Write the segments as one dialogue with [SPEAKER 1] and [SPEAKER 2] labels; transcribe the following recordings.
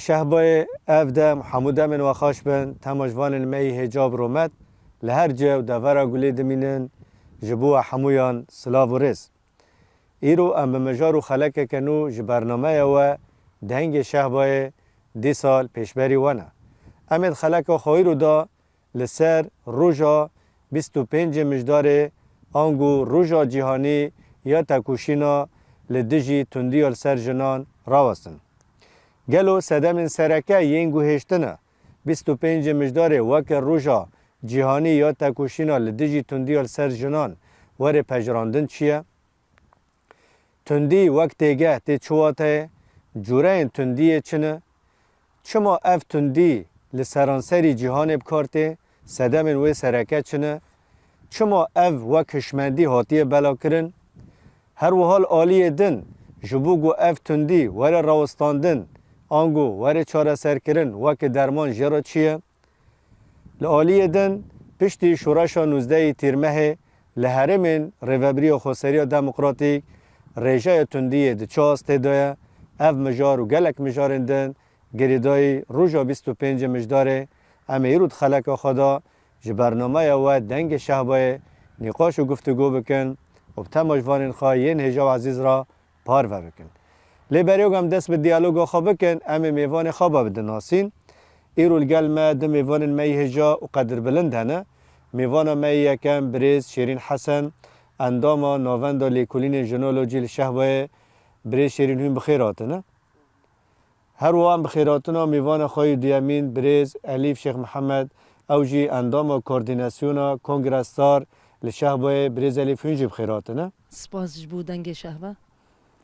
[SPEAKER 1] شهبای افده محمود من و خاش بن تماشوان می هجاب رومت لهر جو دورا گلی دمینن جبو حمویان سلاو و رز ایرو ام بمجارو خلق کنو جبرنامه و دهنگ شهبای دی سال پیشبری ونه امید خلق خوی رو دا لسر روژا 25 مجدار آنگو روژا جهانی یا تکوشینا لدجی تندی سر جنان راوستن گلو سدم سرکه ینگو هشتنه 25 مجدار وک روژا جهانی یا تکوشینا لدجی تندی سر جنان وره پجراندن چیه؟ تندی وقت تیگه تی چواته جوره این تندی چنه؟ چما اف تندی لسرانسری جهان بکارته سدم وی سرکه چنه؟ چما اف وک هشمندی حاطی بلا کرن؟ هر وحال آلی دن جبوگو اف تندی وره راوستاندن آنگو وره چاره سر کرن وک درمان جرا چیه؟ لآلی دن پشتی شورشا 19 تیرمه لهرمین ریوبری و خوصری دموکراتیک ریجه تندی دچاست دایه اف مجار و گلک مجارندن گریدای روژا 25 مجداره امیرود خلق خدا جبرنامه و دنگ شهبای نقاش و گفتگو بکن و تماشوانین خواهین هجا عزیز را پارو بکن لیبریوگ هم دست به دیالوگ خواه بکن امی میوان خوابه بدن ناسین ایرول گل ما ده میوان می هجا و قدر بلند هنه میوان می یکم بریز شیرین حسن انداما ناوندا لیکولین جنولوژی شهبای بریز شیرین هم بخیراتنه هر وام بخیراتنا میوان خواهی دیامین بریز علیف شیخ محمد اوجی انداما کوردیناسیونا کنگرستار لشهبای بریز علیف هنجی بخیراتنه
[SPEAKER 2] سپاس بودنگ شهبه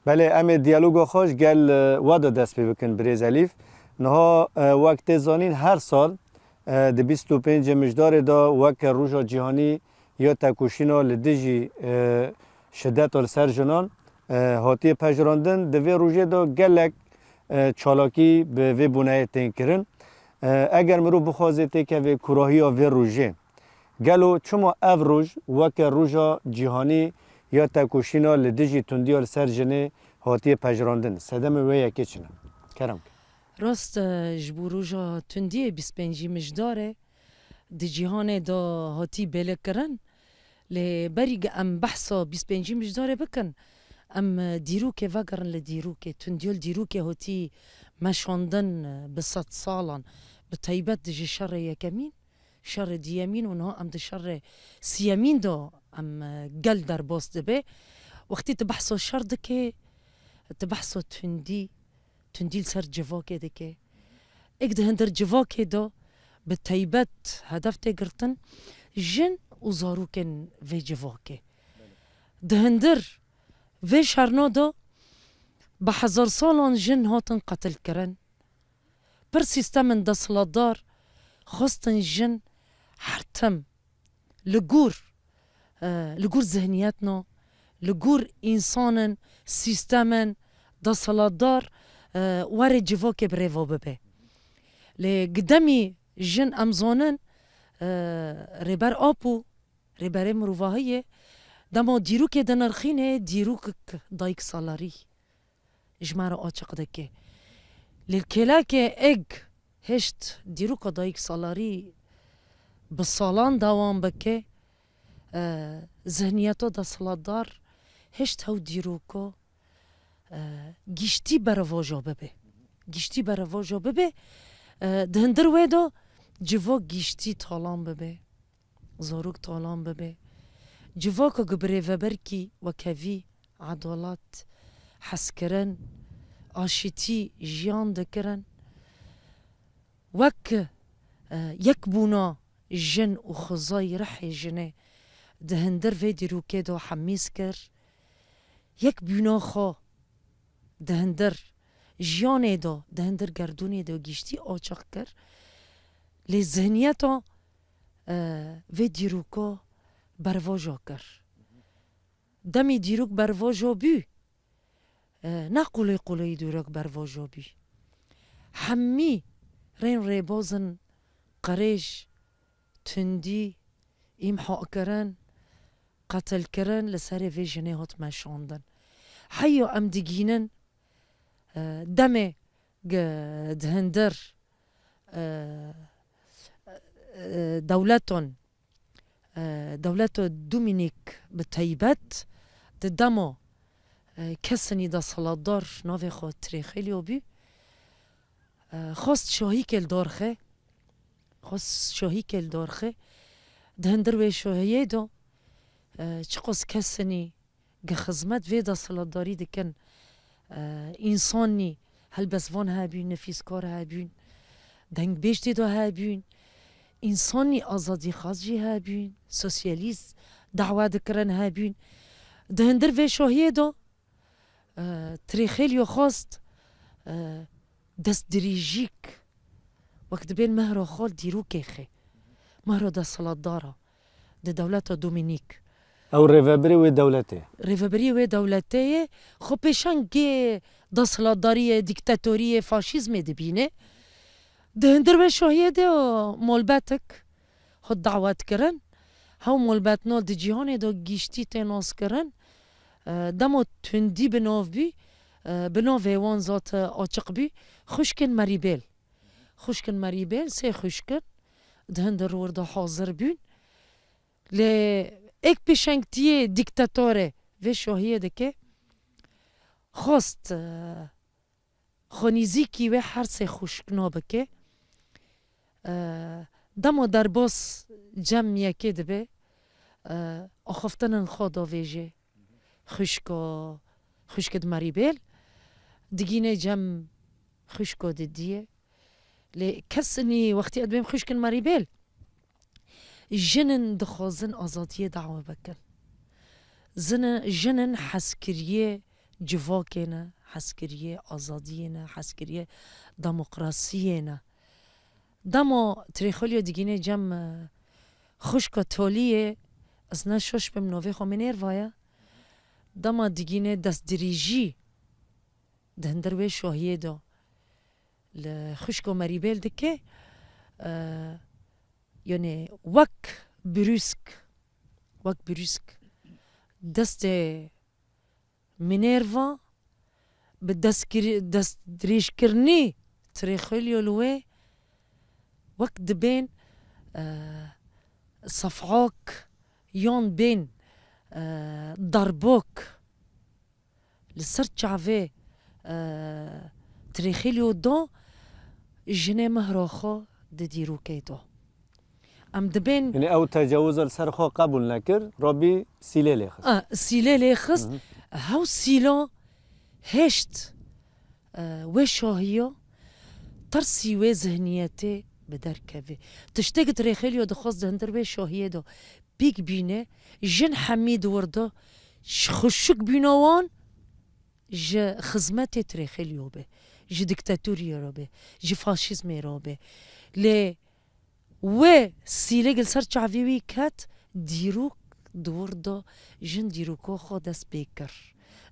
[SPEAKER 1] بله امی دیالوگا خوش گل وادا دست پی بکن بریز علیف نها وقت زانین هر سال ده 25 مجدار دا وقت روژا جهانی یا تکوشینا لدیجی شدت سر جنان هاتی پجراندن ده وی روژه دا گلک چالاکی به وی بونه تین کرن اگر مرو بخوازه که وی کراهی وی روژه گلو چما او روژ وقت روژا جهانی یا تکوشینا لدیجی تندی سر جنه هاتی پجراندن سدم وی یکی چنه کرم
[SPEAKER 2] راست جبو روژا تندی 25 مجداره دی جهان دا هاتی بله کرن لی بریگ ام بحثا 25 مجداره بکن ام دیروکه وگرن لدیروکه تندیل دیروکه هاتی مشاندن بصد سالان بطیبت دی شر یکمین شر دیامین و نه ام دی شر سیامین دا ام گل در باست به وقتی تبحثا شر دکه تبحثا تندیل سر جواکه دکه اک ده هندر جواکه دا بطیبت هدف تگرتن جن و زاروکن و جواکه ده هندر و شرنا دا به 1000 سالان جن هاتن قتل کرن پر سیستم دستلادار خواستن جن حرتم لگور ذهنیتنا لگور انسان سیستم دستلادار وره جواکه بریوا ببه لقدمی جن امزانن ریبر آپو ریبر مروواهیه دما دیروک دنرخینه دیروک دایک سالاری جمعه آچق دکه لکلاکه اگ هشت دیروک دایک سالاری بسالان دوام بکه ذهنیتو دا سالدار هشت هاو دیروکو گیشتی برواجا ببه دهندر ویدو جوا گیشتی تالان ببه زاروک تالان ببه جوا که گبره وبرکی و کوی عدالت حس کرن آشتی جیان دکرن وک یک بونا جن و خزای رح جنه دهندر في دیروکه دو حمیز کر یک بینا خو دهندر جیانه دو دهندر گردونه دو گیشتی آچاق کر لی ذهنیتا في دیروکا برواجا کر دمی دیروک برواجا بی نه قولی دیروک برواجا بی حمی رین ریبازن قریش تندی امحاء کرن قتل کرن لسر في جنه هات مشاندن حيو ام دگینن دمه دهندر دولت دومینیک بتایبت دمو کسنی دا صلادار ناوی خود تریخیلیو بی خواست شاهی کل دارخه دهندر و شاهیه دو چقاس کسنی خدمت ویدا صلاداری دکن انسانی هل بسوان هابین نفیسکار هابین دنگ بیشتی دو هابین انسانی آزادی خواجی هابین سوسیالیست دعوت کرن هابین دهندر و شاهیه دو تریخیلیو خواست دست دریجیک وقت بین مهرو خال دیرو کیخه مهرو دا صلادارا دا دولت دومینیک
[SPEAKER 1] او ریوبری و دولته خو پیشان گه دا صلاداری دیکتاتوری فاشیزم دبینه دهندر و شاهیه ده مولبتک خود دعوت کرن هاو مولبتنا دی جیهان دا گیشتی تیناس کرن دمو تندی بناو بی بناو وان ذات آچق بی خوشکن مریبل سه خوشکن دهندر ورده حاضر بین لی ایک پیشنگتیه دیکتاتوره و شاهیه ده که خواست خونیزیکی و هر سه خوشکنا بکه دمو در باس جمعیه که ده به آخفتنن خدا ویجه خوشکد مریبل دگینه جمع خوشکا دیه لی کسنی وقتی ادبیم خوشکن مریبل جنن دخوازن آزادیه دعوه بکن جنن حسکریه جواکینه حسکریه آزادیه حسکریه دموکراسیه دمو تریخولیو دیگینه جمع خوشکا تولیه از نشوش بم نوی خومینیر وایا دما دیگینه دست دریجی دهندر و شاهیه دو لخشکو مریبل دکه یعنی وک بروسک دست منیروا به دست دریش کرنی تریخیلیو لوه وک دبین صفعاک یون بین ضربوك لسر شعبي تريخيليو دو جنة مهروخو دديرو كيدو ام دبين يعني او تجاوز السرخو قبول نكر ربي سيلي ليخص
[SPEAKER 2] سيلي ليخص هاو سيلو هشت وشاهيو ترسي وذهنيتي بدركبي تشتاق تريخيليو دخوص دهندر وشاهيه دو بيك بينه جن حميد ورده خشك بينوان ج خدمت تريخيليو به ج ديكتاتوري روبه ج فاشيزم روبه ل و سيليغل سر شعبي كات ديروك دورده جن ديروكو خو دس بيكر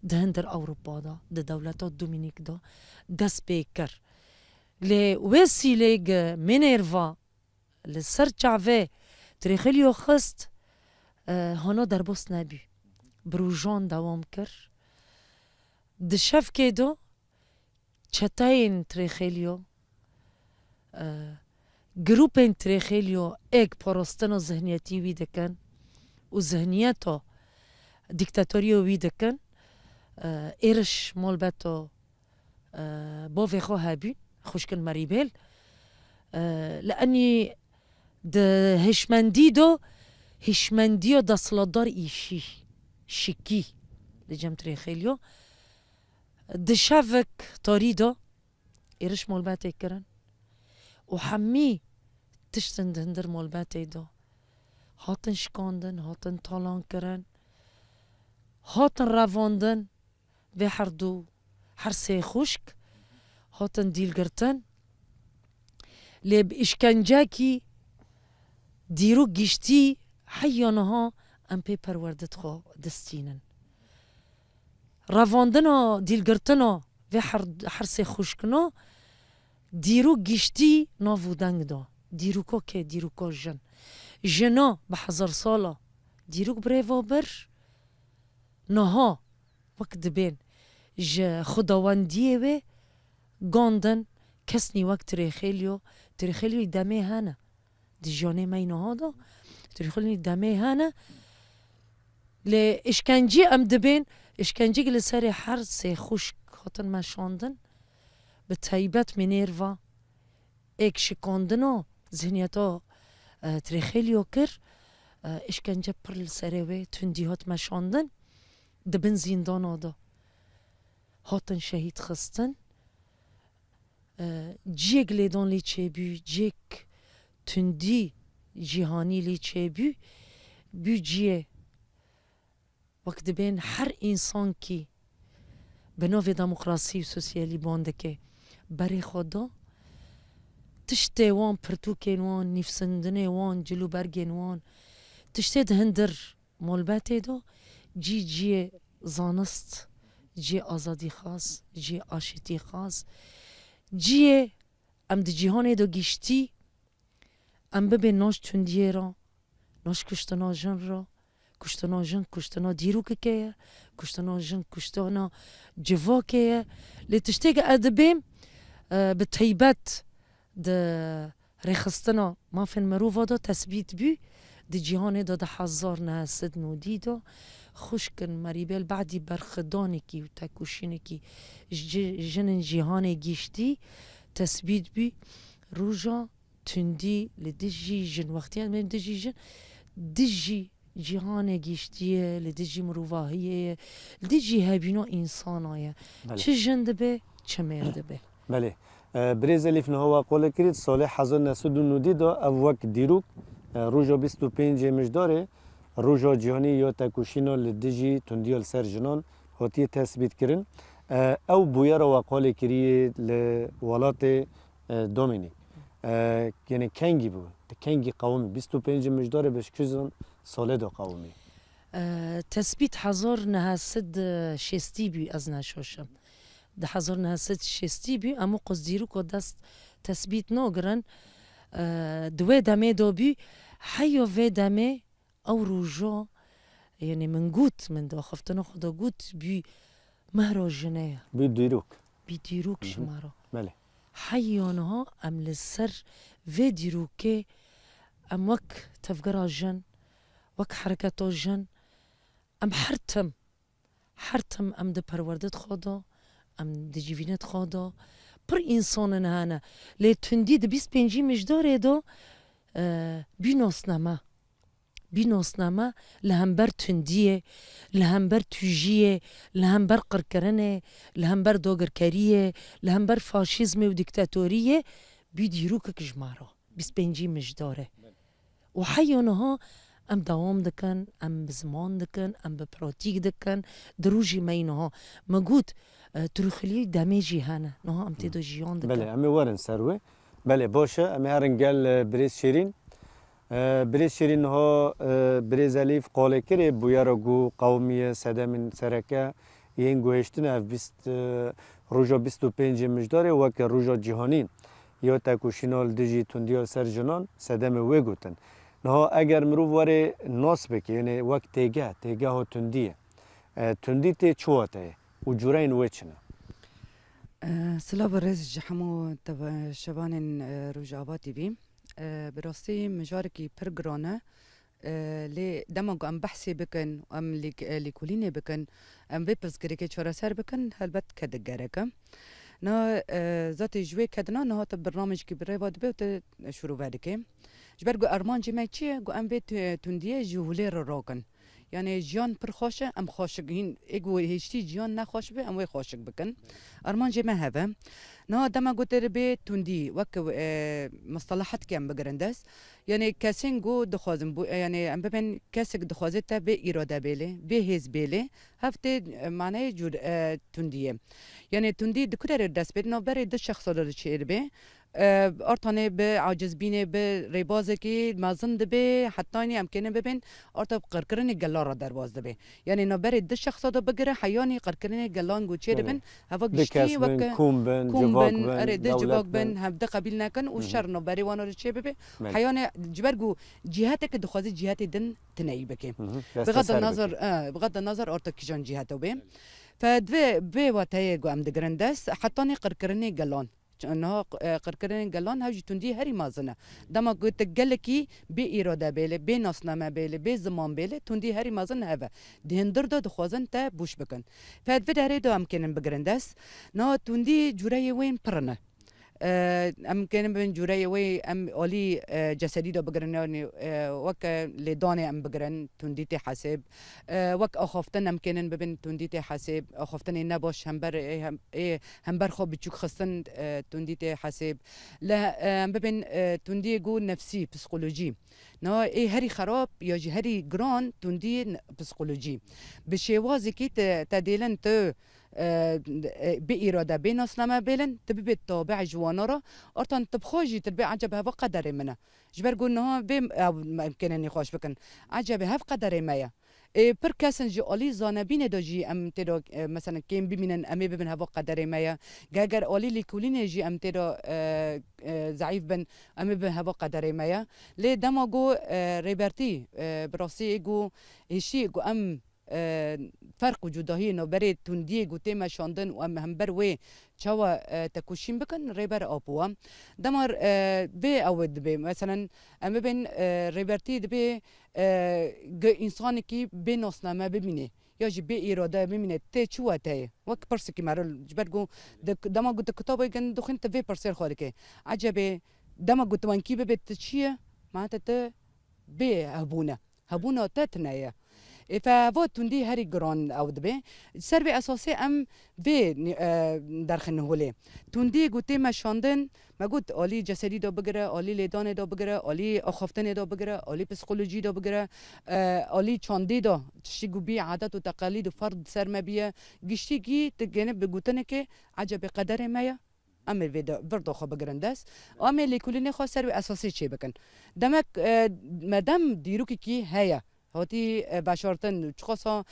[SPEAKER 2] دهندر اوروبا دا دولتات دومينيك دا دس بيكر ل و سيليغ منيرفا لسر شعبي تريخيليو خست هانا در باس نبی بروجان دوام کر دشف که دو چتاین تریخیلیو گروپین تریخیلیو ایک پاراستن و ذهنیتی وی دکن و ذهنیتا دیکتاتوریو وی دکن ایرش مالبتو باوی خواه هبین خوشکن مریبل لانی ده هشمندی دو هشمندیو دا صلادار ایشی شکی لجم تریخیلیو دشافك طريدو إيرش مولباتي كرن وحمي تشتن دهندر مولباتي دو هاتن شکاندن هاتن تالان کرن هاتن رواندن و هر سه خشک هاتن دیل گرتن لب اشکنجه کی دیرو گشتی حیانها ام پی پروردت خو دستینن رواندنا دیل گرتنا و هر سه خشکنا دیرو گشتی ناودنگ دا دیروکا که دیروکا جنا به 1000 ساله دیروک بریوا بر نها وقت دبین خداوندیه و گاندن کسنی وقت تریخیلیو دمه هنه دی جانه مینه ها دا تریخیلیو دمه هنه لی اشکنجی ام دبین اشکنجی گل سر هر سه خشک هاتن مشاندن به تایبت منیروا ایک شکاندنا ذهنیتا تریخیلیو کر اشکنجه پر سره و تندی هات مشاندن دبن زندان آدا هاتن شهید خستن جیگ لیدان لی چه بی جیگ تندی جهانی لی چه بی جیه وقت بین هر انسان کی به نوع دموکراسی و سوسیالی بانده که بری خدا تشته وان پرتوکین وان نفسندنه وان جلو برگین وان تشته دهندر مولبته دو جی زانست جی آزادی خاص جی آشتی خاص جی ام دی جهان دو گشتی ام ببین ناش تندیه را ناش کشتنا جن را کشتنا جن کشتنا دیروک که کشتنا جن کشتنا جوا که لی تشته که ادبیم به طیبت ده رخستنا ما فن مروفا دا تثبیت بی دی جهان دا ده 1900 نودی دا خوشکن مریبل بعدی برخدانی کی و تکوشینی کی جنن جهان گیشتی تثبیت بی روژا تندی لدیجی جن وقتی هم دیجی جن دیجی جهان گیشتیه لدیجی مروفاهیه لدیجی هبینو انسانایه چه جن دبه چه مرد به
[SPEAKER 1] بله برزیلیف نهوا قول کرد سال 1990 دا اوک دیروک روزا 25 مجداره روزا جهانی یا تکوشینا لدیجی تندیال سر جنان هاتی تثبیت کردن او بویر و قول کریه لولات دومینیک یعنی کنگی بود کنگی قومی 25 مجداره بهش کزن ساله دا قومی
[SPEAKER 2] تثبیت 1960 بی از نشاشم ده 1960 بی اما قصدیرو که دست تثبیت نگرن دوی دمه دو بی حیو وی دمه او روژا یعنی من گوت من دا خفتنا خدا گوت بی مهرا جنه
[SPEAKER 1] بی
[SPEAKER 2] دیروک شمارا
[SPEAKER 1] بله
[SPEAKER 2] حیانها ام لسر وی دیروکه ام وک تفگرا جن وک حرکتا جن ام حرتم ام ده پروردت خدا ام ده جیوینت خدا پر انسان هانا لی تندی ده 25 مجداره دو بیناسنامه لهمبر تندیه لهمبر توجیه لهمبر قرکرنه لهمبر دوگرکریه لهمبر فاشیزم و دیکتاتوریه بیدیرو که کجمارا 25 مجداره و حیانها ام دوام دکن ام بزمان دکن ام بپراتیک دکن دروجی مینها مگود تروخلی دمیجی هنه نها ام تیدو جیان دکن
[SPEAKER 1] بله امی وارن سروه بله باشه امی هرن گل بریز شیرین بریز شیرین ها بریز الیف قاله کری بویارا گو قومی سدمین سرکه این گوهشتن اف 20 روژا 25 مجداره وک روژا جهانی یا تکوشینال دیجی تندیال سر جنان سدم وی گوتن نها اگر مروف واره ناس بکی یعنی وقت تیگه ها تندیه تندی تی چواته و جورین وچنه
[SPEAKER 3] سلام برز جحمو شبان روجاباتي بي براسي مجاركي برجرانه لی دماغ ام بحثی بکن ام لیکولینه بکن ام بپرس گره که چرا سر بکن هلبت کده گره که نه ذات جوی کدنا نه تا برنامج کی برای واد به شروع ورده که جبر گو ارمان جمع چیه گو ام بیت تندیه جوهله رو راکن یعنی جیان پر خوشه ام خوشک هین اگو هیچی جیان نخوش به ام وی خوشک بکن ارمان جه ما هوا نه دما گوتر به توندی وک مصطلحات کم بگرندس یعنی کسین گو دخوازم بو یعنی ام ببین کسک دخوازه تا به اراده بیله به حزب بیله هفته معنی جور توندیه یعنی توندی دکتر دست بید نه برای دو شخص داره چیر به ارتانه به عاجز بینه به ریبازه که مازن به حتی اینی امکنه ببین ارتا قرقرن گلار را درواز به یعنی نبره ده شخص دا بگره حیانی قرقرن گلان گو چه بن هوا گشتی
[SPEAKER 1] وک کوم بن جواک بن
[SPEAKER 3] اره ده جواک بن هم ده قبیل نکن و شر نبره وانا رو چه ببه حیانی جبرگو جهته که دخوازی جهت دن تنایی بکه بغض النظر ارتا کجان جهته به فدوی به واتای گو ام دگرندس حتی نی قرقرن گلان انها قرقرن گلان هاوجی توندی هری مازنه دما گوت گلکی به اراده بیله به ناسنامه بیله به زمان بیله توندی هری مازنه هوا دهندر دا دخوازن تا بوش بکن فد داره دو امکنن بگرندس نا توندی جوره وین پرنه امکنن بین جوره وی ام اولی جسدی دا بگرن وک لیدانه ام بگرن توندی تی حساب وک آخافتن امکنن ببین توندی تی حساب آخافتن نباش هم بر خواب بچوک خستن توندی تی حساب لا ببین توندی گو نفسی پسیکولوژی نا هری خراب یا جی هری گران توندی پسیکولوژی به شوازی کی تدیلن تو به اراده به ناسنامه بیلن تبي تابع جوانارا ارتن تبخوجي تبي عجب هوا قدر منه جبر قلنا به يمكن اني خوش بكن عجب هف قدر مايا پر کسن جی آلی زانبین دا جی ام تیرا مثلا کم ببینن امی ببین هوا قدر مایا گگر آلی لیکولین جی ام تیرا ضعیف بن امی ببین هوا قدر مایا لی دما گو ریبرتی براسی گو هشی گو ام فرق وجودهی نبره توندی گوته مشاندن و هم بر و چوا تکوشیم بکن ریبر آپوا دمار به اود به مثلا ام ببین ریبرتی به انسانی که به ناسنامه ببینه یا جی به اراده ببینه ته چوا ته وک پرس کی مرل جبرگو دما گوت کتابه گن دخن ته پرسر خالکه عجبه دما گوت وان کی به چیه معناته ته به هبونه تتنایا فوت توندي هري جران او دبي سربي اساسي ام في درخن هولي توندي قوتي ما شاندن ما قلت اولي جسدي دو بگره اولي ليدان دو بگره اولي اخافتن دو بگره اولي پسیکولوژی دو بگره اولي چاندي دو تشيگو بي عادات و تقاليد و فرد سرمبيه گشتي گي تگنه بگوتنه که عجب قدر مايا امر ویدا برضو خو بگرندس امر لیکولینه خو سربي اساسي چي بکن دمك مدام دیروکی کی هيا هاتي باشرتن خاصة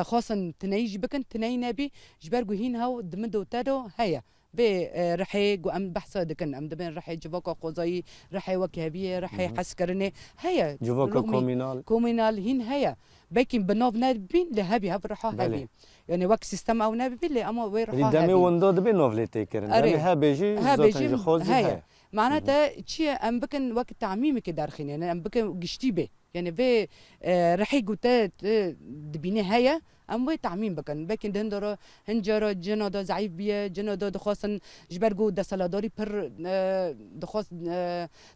[SPEAKER 3] خاصة تنايج بكن تناي نبي جبرجو هين هاو دمدو تادو هيا برحي جو ام بحث دكن ام دبن رحي جواكا قوزاي رحي وكهبيه رحي حسكرني هيا
[SPEAKER 1] جواكا
[SPEAKER 3] كومينال هين هيا بكن بنوف نبين لهبي هب رحا هبي يعني وك سيستم او نبي اللي اما وي رحا
[SPEAKER 1] دامي وندو دبنوف لتيكرن دامي هبيجي زوتن خوزي هيا
[SPEAKER 3] معناتها شي ام بكن وقت تعميمي كدارخين يعني ام بكن قشتيبه يعني في رحي قوتات دبيني هيا ام وي تعميم بكن دندرو هنجرو جنودو ضعيف بيه جنودو دخواسن جبرگو دسالاداري پر دخواست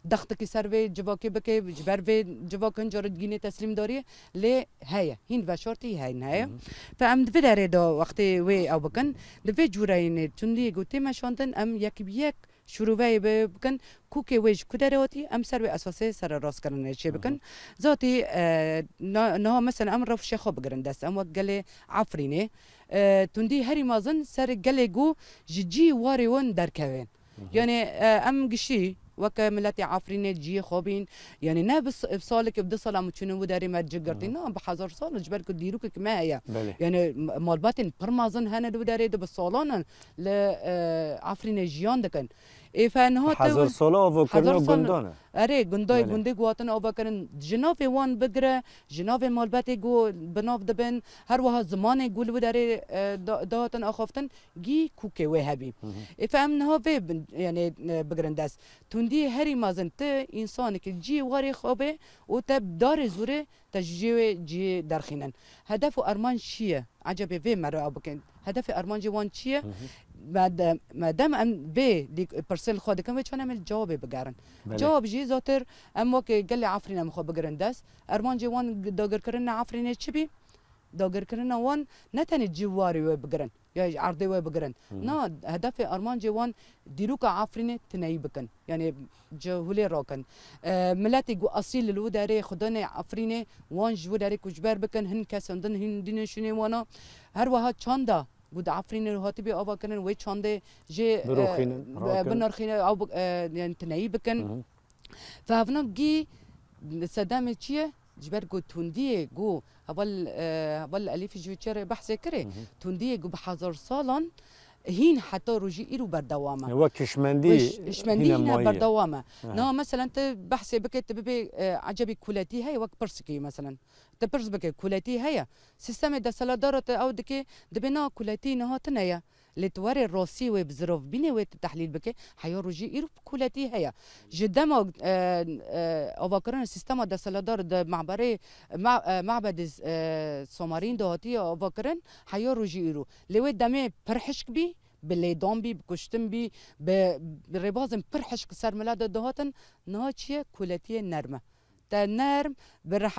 [SPEAKER 3] دختك سروي جواكي بكي جبر في جواك هنجرو دگيني تسليم داري لي هيا هين وشورتي هيا فام دفداري دو وقتي وي او بكن دفي جوراين تندي قوتي ما شوندن ام يك بيك شروعی بکن کوکی ویج کدراتی ام سر به اساس سر راست کردن چه بکن ذاتی نه مثلا ام رفت شخو بگرن دست ام وقله عفرینه تندی هری مازن سر گله گو جی واری ون درکوین یعنی ام گشی وك ملتي عفرين جي خوبين يعني نابس بصالك بدي صلا متشنو وداري ما تجقرتين نعم بحذر صال جبرك ديروك كما هي يعني مالباتن برمازن هنا وداري دو بالصالون ل عفرين جيان دكن فانه
[SPEAKER 1] حذر صلا وكرنو غندونه
[SPEAKER 3] اري غنداي غندي قواتن او بكرن جنوفي وان بقرا جنوفي مالباتي جو بنوف دبن هر وها زمان يقول وداري داتن اخافتن جي كوكي وهبي فامنه في يعني بقرنداس توندي هري مازن ت انسانك جي واري خوبه وتب دار زوره تجي جي درخينن هدف ارمان شيه عجبه في مره بكن هدف ارمان جوان شيه ما دام ام بي دي برسل خود كم وچ نعمل جواب بگرن
[SPEAKER 1] بله.
[SPEAKER 3] جواب جي زاتر ام وك قال عفرينا مخو بگرن داس ارمان جي وان داگر کرنا عفرينه چبي داگر کرنا وان نتن جواري و بگرن یا عرضي و بگرن نا هدف ارمان جي وان ديروك عفرينه تناي بكن يعني جهولي راكن ملاتي جو اصيل لو داري خدانه عفرينه وان جو داري كجبر بكن هن كسندن هن دين شنو وانا هر وها چاندا بود عفرین رو هاتی بی آوا کنن و چانده جه بنرخینه او يعني تنایی بکن فهفنا جي صدام چیه جبر گو توندیه گو اول الف جو چر بحث کره توندیه گو بحضر سالان هين حتى روجي إيرو بردوامه
[SPEAKER 1] هو كشمندي
[SPEAKER 3] هنا بردوامه نا مثلا انت بحثي بك تبي عجبي كولاتي هي وقت برسكي مثلا تبرز بك كولاتي هي سيستم د سلاداره او دكي دبنا كولاتي نهاتنيا لتوري الروسي وبزروف بيني والتحليل بك حيا روجي إيرو كولاتي هي جدما اوفاكرن سيستم د سلادار د معبري معبد سومارين دهاتي اوفاكرن حيا روجي إيرو لو دمي برحشك بي باللي دامبي بكشتم بي بربازم برحشك سر ملاده دهاتن نهاتشيه كولاتي نرمه تا نرم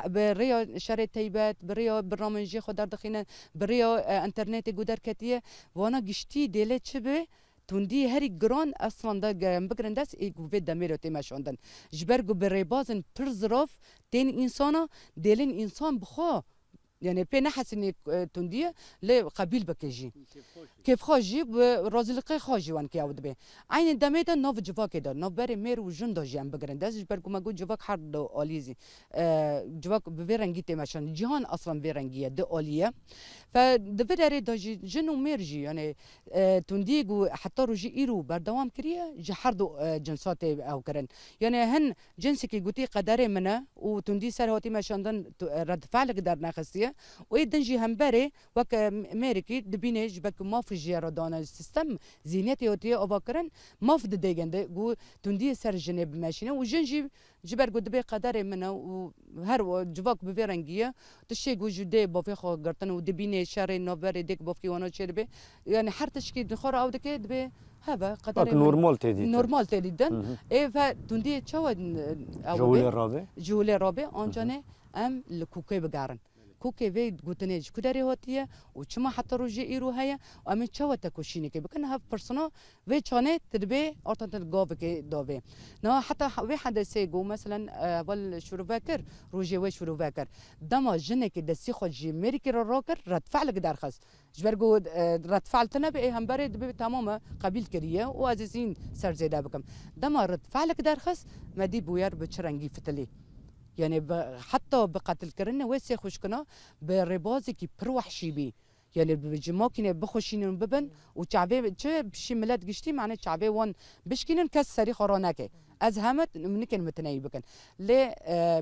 [SPEAKER 3] بريا شري تيبات بريا برنامجي خدار دخينا بريا انترنت جودر كتيه وانا گشتي ديله چبه توندي هري جران اصلا دا بگرن دست ایگو وید دمیرو تیمشاندن جبرگو بريبازن پرزراف تين انسانا ديلين انسان بخوا يعني بي نحس اني تونديه لي قبيل بكيجي كيف خاجي رازلقي خاجي وان كي عود به عين دميدا نوف جواك دا نوف بري مير وجن دو جام بگرن داز بركو ما جو جواك حد اوليزي جواك بفيرنجي تماشان جهان اصلا فيرنجيه دو اوليه فدفدري دا جنو ميرجي يعني تونديغو حتى روجي ايرو بردوام كريه جحردو جنسات او كرن يعني هن جنسكي قوتي قدري منا وتوندي سر هوتي ماشاندن رد فعل قدر ناخسيه ويدنجي همبري وك امريكي دبينج بك ما في جيرادانا السيستم زينتي اوتي اوباكرن ما في ديغند جو توندي سر جنب ماشينه وجنجي جبر قد بي قدر منه وهر جواك بفيرنجيه تشي جو جدي بوفي خو غرتن ودبيني شاري نوبر ديك بوفي وانا شربي يعني حرتشكي دخور او دك دبي هبا قدر
[SPEAKER 1] نورمال تدي
[SPEAKER 3] نورمال تدي دن اي فتوندي تشوا جولي رابي انجاني ام الكوكي بقارن كوكي في قوتنيج كداري هوتيه وشما حتى روجي ايرو هيا وامي تشوا تكوشيني كي بكن هاف بيرسونا في تشاني تدبي اورتنت الجوفكي دوبي نو حتى في حدا سيغو مثلا بل شروع باكر روجي وي شروع باكر دما جنك دسي خو جي ميريكي روكر رد فعل قدر خص جبرغو رد فعل تنبي هم بريد دبي تماما قبيل كريه وازيزين سر زيدا بكم دما رد فعل قدر خص ما دي بوير بتشرنجي فتلي يعني حتى بقتل كرنا ويسي خوشكنا بربازي كي بروح شيبي يعني بجماكين بخوشين ببن وشعبي تشي بشي ملات قشتي معناه شعبي وان بشكين كسري خوراناكي از همت منكن متناي بكن لي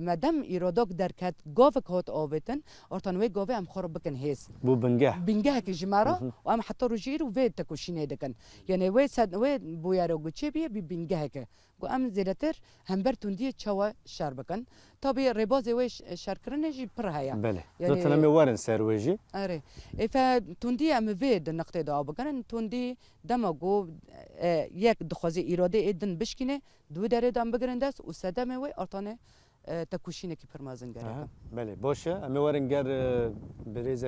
[SPEAKER 3] مادام ايرادوك دركات جوفك هوت اوبتن اورتنوي جوفي ام خرب بكن هيس
[SPEAKER 1] بو بنجاه
[SPEAKER 3] كي جماره وام حتى رجير وفيت تكوشين دكن يعني وي سد وي بويارو غتشبي بنجاهك ام زيدتر همبر توندي تشوا شربكن طبي ربازي ويش شركرنه جي برهيا
[SPEAKER 1] بله يعني زتنا مورن سرويجي
[SPEAKER 3] اري توندي ام فيد النقطه دا بكن توندي دماغو يك دخوازي اراده ادن بشكينه دو داره دام بگرندست و سدمه وی ارتانه تکوشینه کی پرمازن گره
[SPEAKER 1] بله باشه امی ورنگر بریز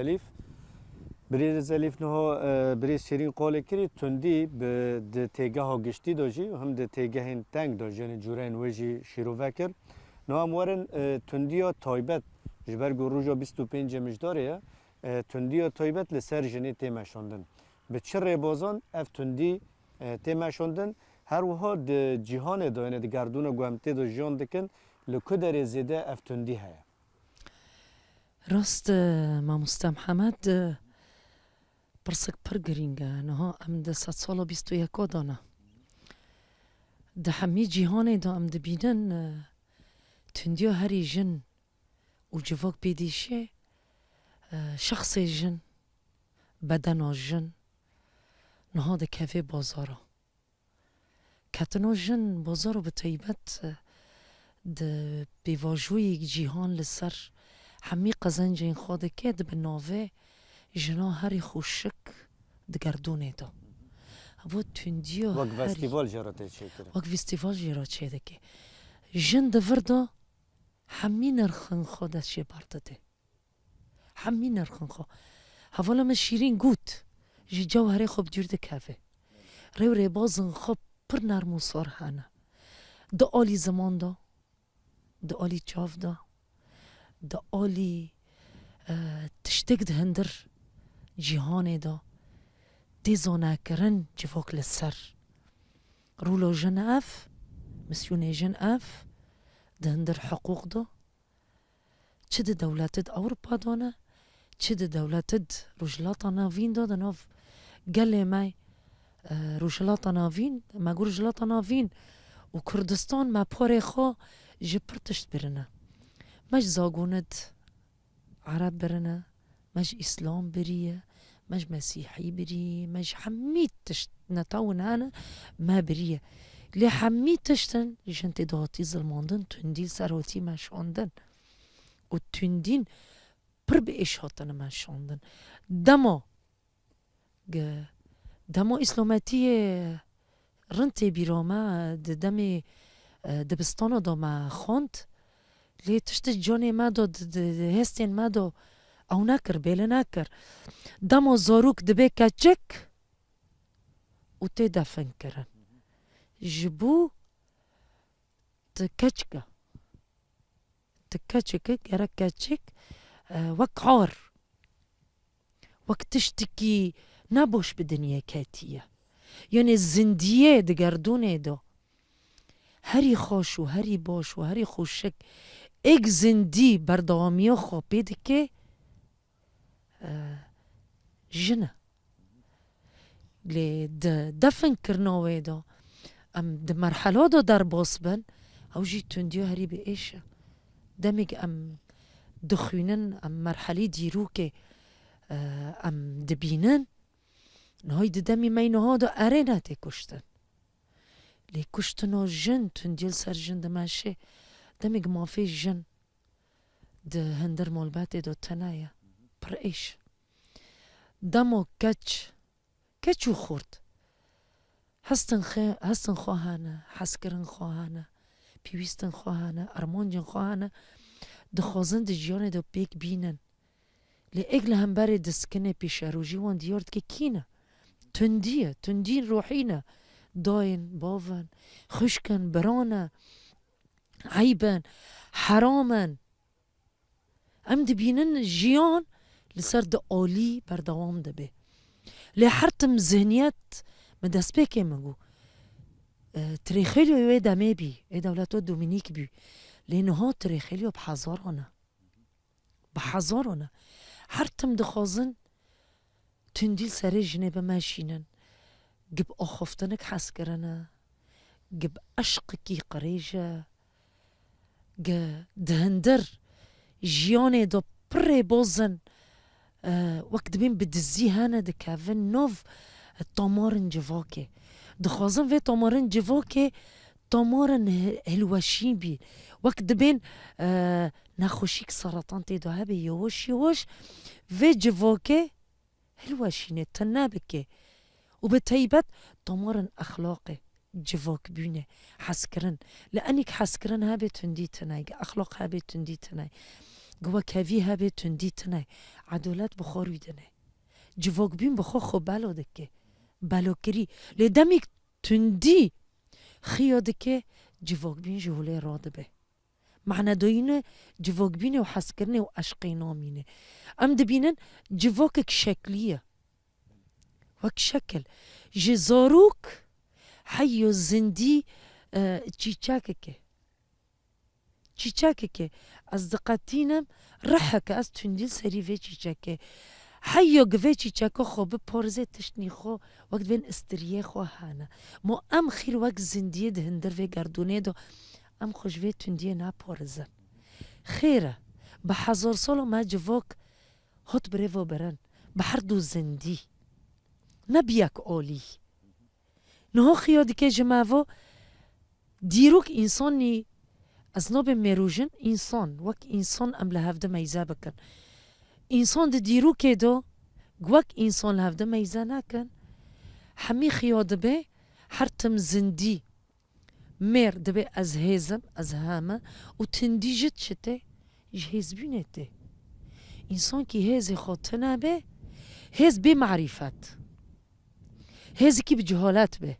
[SPEAKER 1] الیف نه بریز شیرین قول کری تندی به تیگه ها گشتی داشی و هم ده تیگه هن تنگ داشت یعنی جورین ویجی شیرو وکر نه هم ورن تندی ها تایبت جبر گروجا 25 مجداره تندی ها تایبت لسر جنی تیمشاندن به چه بازان اف تندی تیمشاندن هر وها د جهان دا یعنی د گردون گومته دا جان دکن لکدر زیده افتندی هیا
[SPEAKER 2] راست ما محمد برسك برگرینگه نها ام ده 100 سال و 21 دانه ده همه جهان دا ام ده بینن تندیا هری جن و جواک بیدیشه شخص جن بدن جن نها ده کفه بازاره کتنو جن بازارو به طیبت ده بیواجوی جیهان لسر همی قزنج این خواده که ده به ناوه جنا هری خوشک ده گردونه دا هوا تندیو
[SPEAKER 1] وقت
[SPEAKER 2] هری
[SPEAKER 1] فستیوال جراته چه کرد
[SPEAKER 2] وەک فیستیڤال ژێرا چێ دەکێ ژن دەڤردا هەمی نرخن خۆ دەچێ بەردەدێ هەمی نرخن خۆ هەڤۆ لەمە شیرین گوت ژی جەوهەرێ خۆ بدور دەکەڤێ ڕێو ڕێبازن خۆ پڕ نەرم و سۆر هەنە دە ئالی زەماندا دە ئالی چاودا دە ئالی تشتێک دهەندر جیهانێدا دێزانەکردن civok li ser rûla jin ev misyonê jin ev di hindir hiqûq da çi di dewletê di Ewropa da ne çi di dewletê di rojhilata navîn da di nav gelê me rojhilata navîn me got rojhilata navîn û Kurdistan me porê xwe ji pir tişt birine me ji zagonê di Ereb birine me ji îslam biriye me ji mesîhî birî me ji hemî tişt netewin hene me biriye lê hemî tiştin jin tê de hatî zilmandin tundî serhatî me şandin û tundîn pir bi êş hatine me şandin dema îslametiyê rind tê bîra me di demê dibistana da me xwand lê tiştî canê me da di hestên me da ew nekir bêle nekir dema zarok dibe keçik û tê defin kirin ji bo ti keçike ti keçike gerek keçik wek ar wek tiştekî nebaş bi dinyê ketiye yani zindiyê di gerdûnê da herî xweş û herî baş û herî xweşik êk zindî berdewamiya xwe pê dike jin e lê di definkirina wê da em di merhela da derbas bin ew jî tundiya herî bi êş e demeke em dixwînin em merhelê dîrokê em dibînin nihayî di demê me niha da erê ne tê kuştin lê kuştina jin tundiya li ser jin dimeşe demek mafê jin di hindir malbatê da tune ye pir êş dema keç û xurt hestin xwe hene hezkirin xwe hene pîwîstin xwe hene ermancên xwe hene dixwazin di jiyanê da pêk bînin lê êk li hemberê diskinê pêşerojî wan diyar dike kî ne tundî ye tundîn rohî ne dayên bavin xwişkin biran e eyb in heram in em dibînin jiyan li ser di alî berdewam dibe lê her tim zihniyet mi destpêkê min got tirêxêliya wê demê bî ê dewleta Domînîk bî lê niha tirêxêliya bi hezaran e bi hezaran e her tim dixwazin tundî li serê jinê bimeşînin gib axaftinek hezkirin e gib eşqekî qirêj e di hindir jiyanê da pir rêbazin wek dibên bi dizî hene dikevin nav tamarên civakê dixwazin vê tamarên civakê tamarên hilweşî bî wek dibên nexweşîk seratan tê da hebe yeweş yeweş vê civakê hilweşînê tin nebike û bi taybet tamarên exlaqê civakbûnê hezkirin li enîk hezkirin hebe tundî tune exlaq hebe tundî tune gewekevî hebe tundî tune edalet bi xwe rû dine civakbûn bi xwe xwe belo dike belokirî lê demîk tundî xiya dike civakbûn ji holê radibe mehnedayîne civakbûnê û hezkirinê û eşqê namîne em dibînin civakek şeklî ye wek şekil ji zarok heya zindî çîçekeke çîçekeke ez diqetînim riheke ez tundî li serî vê çîçekê heya givê çîçeka xwe biparizê tiştî xwe wek dibên istiriyê xwe hene ma em xîr wek zindiyê di hindir vê gerdûnê da em xwe ji vê tundiyê neparizin xêr e bi hezar sala me civak hat birêva birin bi her du zindî ne bi yek alî niha xiya dike ji me ve dîrok însanî ez nabêm mêrojin însan wek însan em li hev de meyze bikin însan di dîrokê da wek însan li hev de meyze nekin حمی خیا دبه حرتم زندی مر دبه از هزم از همه و تندی جد شته جهز بینته انسان کی هز خود نبه هز به معرفت هز کی به جهالت به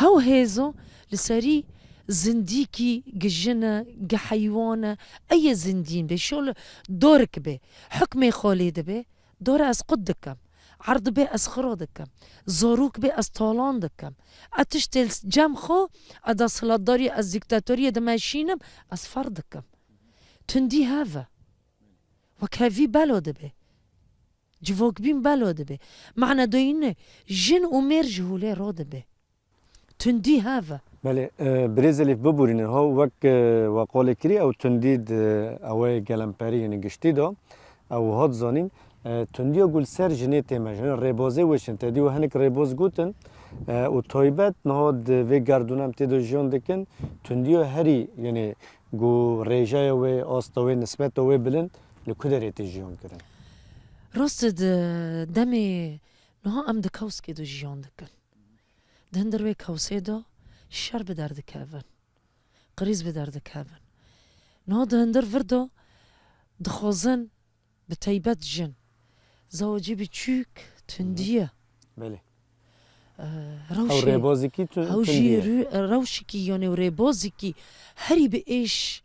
[SPEAKER 2] هاو هزو لسری زنديكي جنة جحيوانة أي زندين به شغل دورك به حكم خالد به دور از قدكم عرض به از خرادكم زاروك به از طالاندكم اتشتل جم خو ادا سلطداري از ديكتاتورية دماشينم از فردكم تندي هذا وكافي بلود به جواك بين بلود به معنى دوينه جن ومير جهولي راد به تندي هذا
[SPEAKER 1] بله برزیل ببورین ها وک وقال کری او تندید اوه گلمپری یعنی گشتی دا او هات زانین تندیا گل سر جنیت مجنون ربازه وشن تدی و هنک رباز گوتن و تایبت نهاد و گردونم تدو جان دکن تندیا هری یعنی گو ریجای و آستاوی نسبت و بلند لکدریت جان کردن
[SPEAKER 2] راست دمی نها ام دکاوس که دو جان دکن دندر و کاوسه دا شر به درد کهون قریز به درد کهون نه دهندر وردا دخوازن به تایبت جن زواجی به چوک تندیه
[SPEAKER 1] بله
[SPEAKER 2] روشی
[SPEAKER 1] او ربازی کی تندیه
[SPEAKER 2] روشی کی یعنی ربازی کی هری به ایش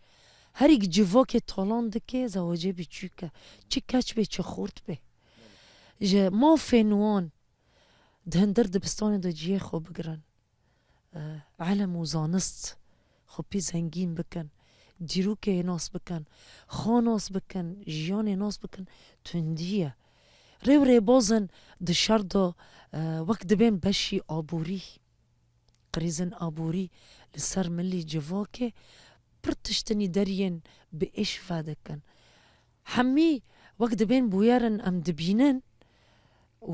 [SPEAKER 2] هری جواک تالان دکه زواجی به چوکه چه کچ به چه خورد به جه ما فنوان دهندر دبستان دا جیه خوب بگرن علم و زانست خب پی زنگین بکن دیروک ناس بکن خاناس بکن جیان ناس بکن تندیه ری بازن دشار دا وقت دبین بشی آبوری قریزن آبوری لسر ملی جواکه پرتشتنی درین به ایش فاده کن همی وقت دبین بویارن ام دبینن و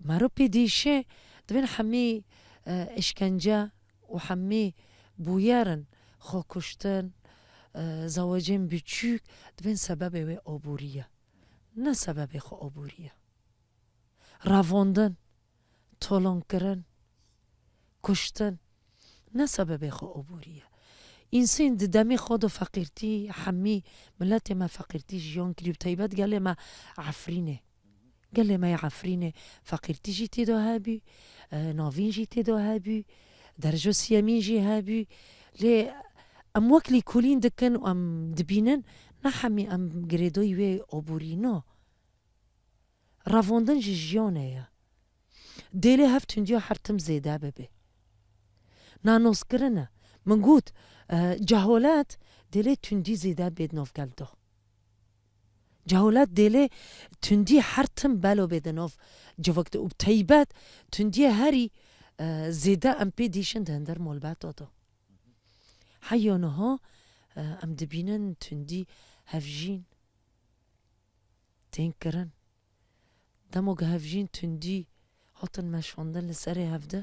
[SPEAKER 2] مرو پی دیشه دبین همی اشکنجه و همه بویارن خو کشتن زواجین بچوک دوین سبب و آبوریه نه سبب خو آبوریه رواندن طولان کرن کشتن نه سبب خو آبوریه انسان دمی خود فقیرتی همه ملت ما فقیرتی جیان کلیب تایبت گله ما عفرینه قال ما يعفريني فقيرتي جيتي دو هابي نافين جيتي دو هابي درجو سيامين جي هابي لي ام وكلي كولين دكن وام دبينن نحمي ام جريدوي وي اوبورينو رافوندن جيجيونه يا ديلي هفتن ديو حرتم زيدا ببي نانوس كرنا منقود جهولات ديلي تندي زيدا بيد نوف قلدو جهولت دله تندی حرتم بلو بدنوف جوکت و تایبت تندی هری زیده ام پی دیشن دهندر مولبت دادا حیانه ها ام دبینن تندی هفجین تین کرن دموگ هفجین تندی هاتن مشوندن لسر هفده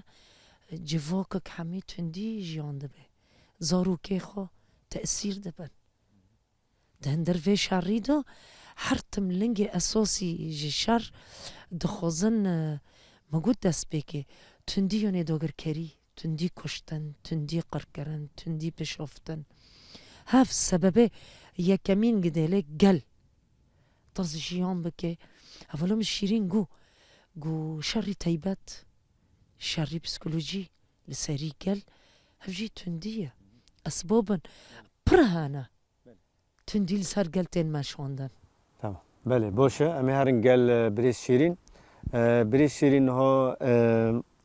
[SPEAKER 2] جواکک همی تندی جیانده به زاروکه خو تأثیر دبن دهندر في شری دا حرتم لنگ اساسی جشر دخوزن مگود دست بکه تندی یعنی داگر کری تندی کشتن تندی قرکرن تندی پشافتن هف سببه یکمین گداله گل تاز جیان بکه اولم شیرین گو شری تایبت شری پسیکولوژی لسری گل هفجی تندیه اسبابن پرهانه تندیل سر گلتین مشوندن
[SPEAKER 1] تمام بله باشه امی هرن گل بریز شیرین ها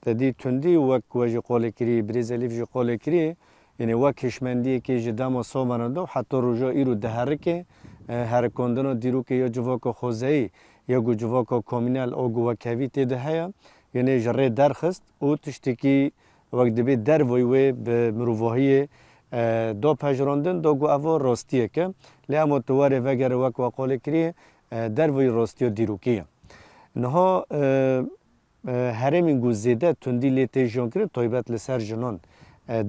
[SPEAKER 1] تدی تندی وک وجه قول کری بریز الیف جو قول کری یعنی وک کشمندی که جدام و سامانده و حتی رجا ایرو دهره که هرکاندن و دیرو که یا جواک خوزهی یا گو جواک کامینال او گو وکوی تیده هیا یعنی جره درخست او تشتکی وقت دبی در ویوه به مروواهی دو پجراندن دو گو اوا راستیه که لیام تواره وگر وک وقال کریه در وی راستی و دیروکیه نها هرمین گو زیده تندی لیتی جان کرد تایبت لسر جنان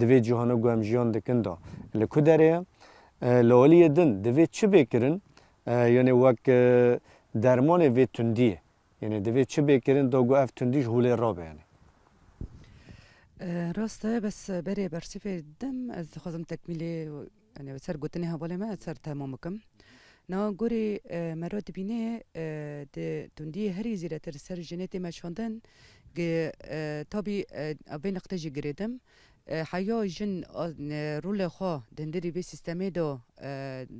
[SPEAKER 1] دوی جهانو گو هم جیان دکن دا لکدره لالیه دن دوی چه بکرن یعنی وک درمان وی تندیه یعنی دوی چه بکرن دا گو اف تندیش هوله رابه یعنی
[SPEAKER 3] راسته بس بري برسيفي دم از خوازم تکمیلی يعني سر قوتني هبالي ما سر تمامكم نا گوری مراد بینه ده تندی هری زیره تر سر جنتی مشاندن تابی به نقطه جی گریدم حیا جن رول خوا دندری به سیستمی دو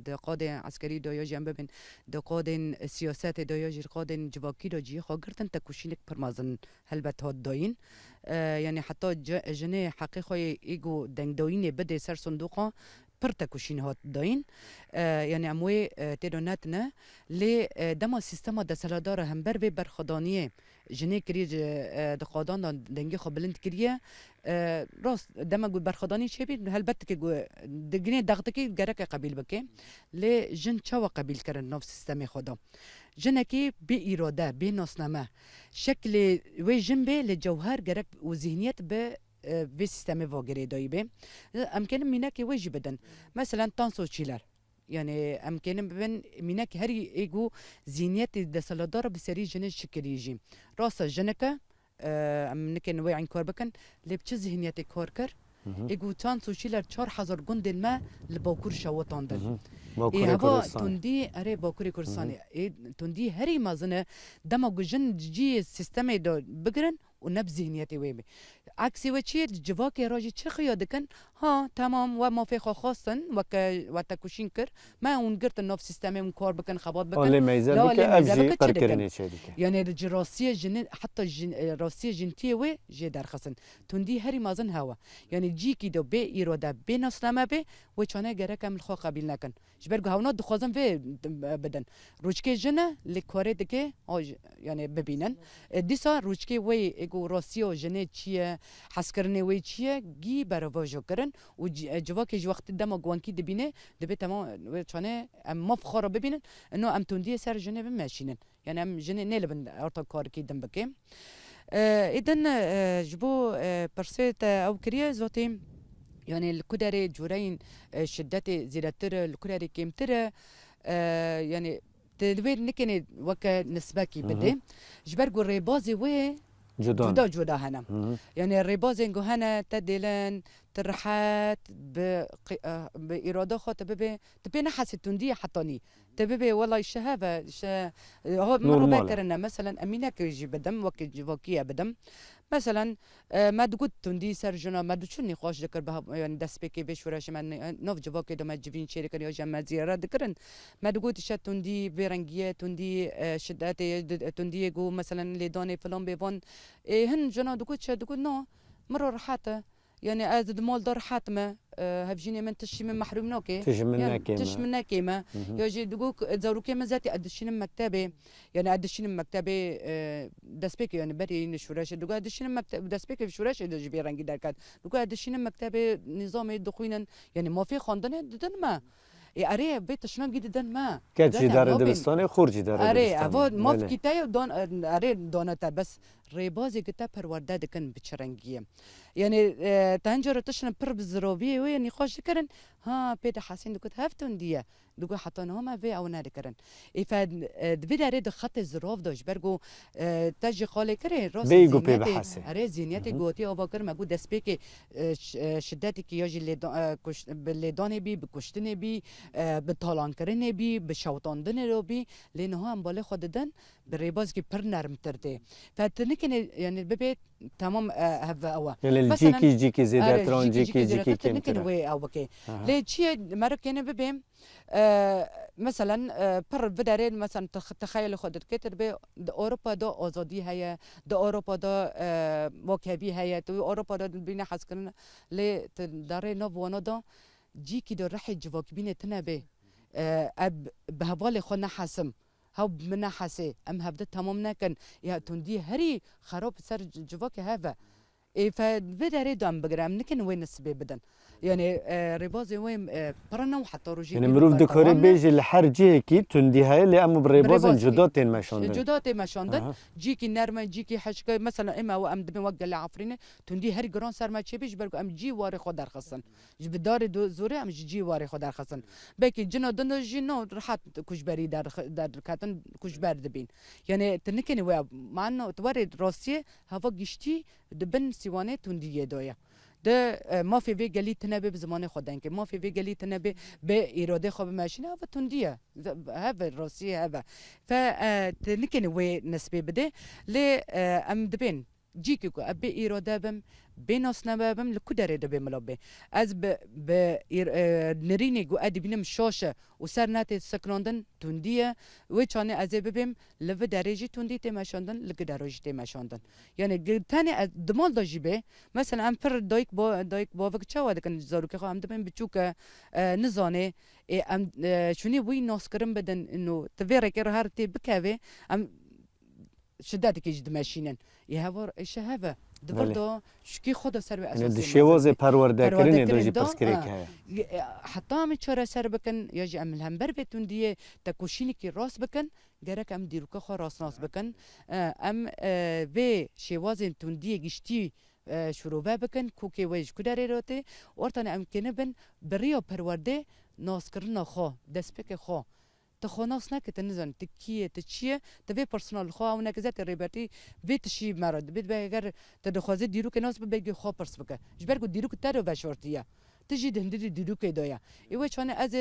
[SPEAKER 3] ده قادن عسکری دو یا جنبه بین ده قادن سیاست دو یا جر قادن جواکی دو جی خوا گرتن تکوشینک پرمازن هلبت هاد داین يعني حتى جنة حقيقة إيجو دنگدوين بدأ سر صندوقه پرتکوشین هات داین یعنی اموی تیرونتنه لی دما سیستما دسالادار هم بر به برخدانیه جنه کری دقادان دنگی خو بلند کریه راست دما گو برخدانی چه بی هلبت که گو دگنه دغت کی گرک قبیل بکه لی جن چوا قبیل کرن نو سیستم خدا جنکی بی اراده بی ناسنامه شکل و جنبه لجوهر گرک و ذهنیت به في سيستم فوقري دايبه امكن منك ويجي بدن مثلا تانسو تشيلر يعني امكن بين منك هري ايجو زينيات دسالدار بسري جن شكريجي راس جنكه امكن وي عن كوربكن لبچ ذهنيات كوركر ايجو تانسو تشيلر 4000 جندل ما لبوكور شوطاندن هوا تندي اري بوكوري كورساني تندي هري مازنه دماغ جن جي سيستم دو بگرن ونب ذهنيتي ويبي عكسي وشي جواكي راجي تشخيا دكن ها تمام وما في خاصن وتكوشين كر ما ونقرت النوف سيستمي من كور بكن خباط بكن
[SPEAKER 1] اللي ميزان بك افجي قركرني شادك
[SPEAKER 3] يعني الجراسيه جن حتى الراسيه جنتي وي جي دار خصن تندي هري مازن هوا يعني جيكي دو بي اراده بي نسلمه بي وچانه گره من خو قبول نکن جبرگو هونا دخوازم في بدن روچكي جنه لكوري دكي يعني ببينن ديسا روچكي وي اگو راسيو جنه چیه حسکرنه وی چیه گی برواجو کرن و جواکي وقت دما گوانكي دبینه دبي تمام چانه ام مفخره ببینن انه ام تندي سر جنه بماشينن يعني ام جنه نلبن ارتا كار كي دم بكي اذن جبو برسيت او كريه زوتي يعني الكدري جورين شدتي زيادتر الكدري كيمتر يعني تدوير نكني وكا نسبكي بدي جبرقو الريبازي وي جدا هنا يعني الريبازي نقو هنا تدلن ترحات بإرادة خو تبي نحس التندية حطاني تبي والله الشهابة هو مرة باكرنا مثلا أمينك يجي بدم وكي بدم مثلا ما تقول تندي سرجنا ما تشوني خوش ذكر بها يعني دست بكي بيش وراش من نوف جواك دو ما جبين شركة يا جماعة زيارة ذكرن ما تقول تشات تندي برنجية تندي شدات تندي جو مثلا لداني فلان بيفون هن جنا تقول تشات تقول نو مرة رحاته يعني ازد مول دار حاتمه هفجيني من تشي من محروم نوكي تش منا كيما يجي دقوك زاروكي ما ذاتي ادشين مكتبي يعني ادشين مكتبي دسبيك يعني بري نشوراش دقو ادشين مكتب دسبيك في شوراش يجي بيرانجي داركات دقو ادشين مكتبي نظام دخوينا يعني ما في خواندن ددن ما اري بيت شلون جديدا ما
[SPEAKER 1] كاتشي دار دبستاني خورجي دار
[SPEAKER 3] اري افو موف كيتاي دون اري دونتا بس ريبازي كتا پرورده دكن بچرنگيه يعني تنجر تشن پر بزروبي وي خوش كرن ها بيت حسين دكت هفتون ديه دغه حتى نهما في او نادكرن افاد دبي د خط زروف دوش برغو تجي خالي كري راس اري زينيتي غوتي او بكر ما قد دسبيك شدتك يجي اللي داني بي بكشتني بي بطالان كرني بي بشوطاندن رو بي لانه هم بالا خوددن بريباز كي پر نرم ترتي فتنكن يعني ببيت تمام هذا اوا
[SPEAKER 1] يعني جيكي زيداترون جيكي
[SPEAKER 3] كمتر وي او بكي ليه شي مركنه ببيم مثلا بر بدارين مثلا تخيل خودت كتر به اوروبا دو آزادی هيا دو اوروبا دو مواكبي هيا تو اوروبا دو بينا حسكن لي داري نو وانا دو جيكي دو رح جواك بينا تنبه اب بهوال خنا حسم هاو منا حسي ام هبدا تمام نكن يا تندي هري خراب سر جواك هذا فبداري دام بقرام نكن وين نسبي بدن يعني ريبازي وين برنا وحتى روجي
[SPEAKER 1] يعني مروف دكوري بيجي الحرجي كي تندي هاي اللي امو بريبازن جداتين ماشوندن
[SPEAKER 3] جداتين ماشوندن جيكي نرمه جيكي حشكه مثلا اما وام دبي وقع لعفرينه تندي هري جران سر ما تشبيش بركو ام جي واري خو در خصن بدار دو زوري ام جي واري خو در خصن بكي جنا دن جينو راحت كشبري در كاتن كشبر دبين يعني تنكني مع انه تورد روسيا هوا جشتي دبن سیوانه تندیه دایا ده ما فی وی گلی تنبه به زمان خودن که ما فی وی گلی تنبه به اراده خواب ماشین و تندیه هذا راسي هذا فنكن وي نسبة بده ل ام دبن جيكو ابي اراده بم بيناس نبم لكدر دبي ملابه از ب نريني جو ادي بنم شاشه وسرنات سكراندن تنديه وچانه از ببم لو درجه تندي تماشاندن لكدرجه تماشاندن يعني ثاني دمال دجيبه مثلا ام پر دايك باوك چاوا دكن زاروك خو ام دبم بچوك نزانه ام شوني وي ناس کرم بدن انه تفيرك هارتي بكاوي ام شدت که جد ماشینن یه هوار ایشه هوا دبردو شکی خدا سر به اساس
[SPEAKER 1] دشیواز پرورده کردن دوجی پس کری که
[SPEAKER 3] حتی هم چهار سر بکن یا جی عمل هم بر بتون دیه تکوشینی که راست بکن گرک ام دیروکه خو راست ناس بکن ام و شیواز تون دیه گشتی شروع بکن کوکی ویج کداری روته ورتن ام کنه بن بریا پرورده ناس کردن خو دست بک خو تخوناس نکت نزن تکیه تچیه تبی پرسونال خواه و نکزت ریبرتی وی تشی مرد بید به اگر تدخوازه دیرو که ناس بگی خواه پرس بکه جبر کو دیرو که ترو بشورتیه تجی دهندی دیرو که دایا ایوه چانه از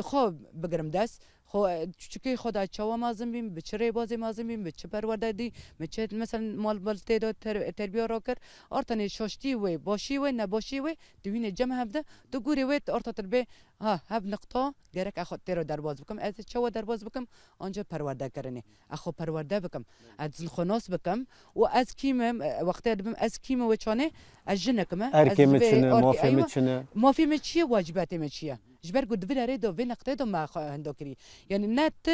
[SPEAKER 3] خواه بگرم دست خو چکی خدا چوا مازم بیم به چه بازی مازم بیم به چه پرورده دی به چه مثلا مال بلته داد تربیه را کرد آرتن شاشتی و باشی و نباشی و دوین جمع هفته تو گوری و آرت تربیه ها هب نقطه گرک اخو تیرو درواز بکم از چوا درواز بکم آنجا پرورده کرنه اخو پرورده بکم از خناس بکم و از کیم وقتی دبم از کیم و چانه از جنکم
[SPEAKER 1] ارکی میچنه مافی میچنه
[SPEAKER 3] مافی میچیه واجبات میچیه جبر گود ویراره دو وی نقطه دو ما هندو کری یعنی نت